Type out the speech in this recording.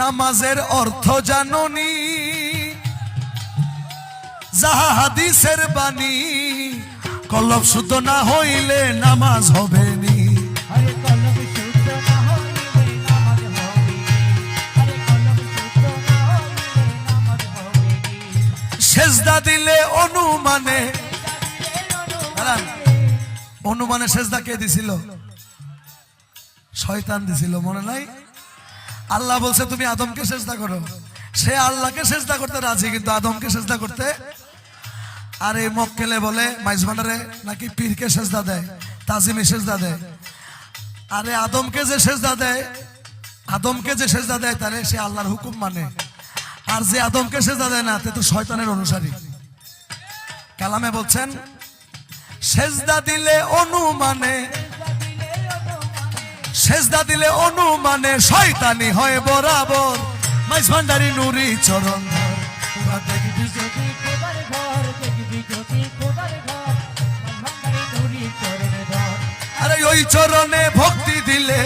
নামাজের অর্থ জাননি, যাহা হাদিসের বাণী, কলব শুদ্ধ না হইলে নামাজ হবে নি। সেজদা দিলে অনুমানে, অনুমানে সেজদা কে দিছিল? শয়তান দিছিল, মনে নাই? আল্লাহ বলছে তুমি আদমকে সেজদা করো, সে আল্লাহকে সেজদা করতে রাজি, কিন্তু আদমকে সেজদা করতে। আর এই মক্কেলে বলে মাইজভান্ডারে নাকি পীরকে সেজদা দেয়, তাজিমে সেজদা দেয়। আরে আদমকে যে সেজদা দেয়, আদমকে যে সেজদা দেয় তারে সে আল্লাহর হুকুম মানে, আর যে আদমকে সেজদা দেয় না তে তো শয়তানের অনুসারী। কালামে বলছেন সেজদা দিলে অনুমানে, সেজদা দিলে অনুমানে শয়তানি হয় বরাবর, মাইজভান্ডারি নুরি চরণ ধর। আরে ওই চরণে ভক্তি দিলে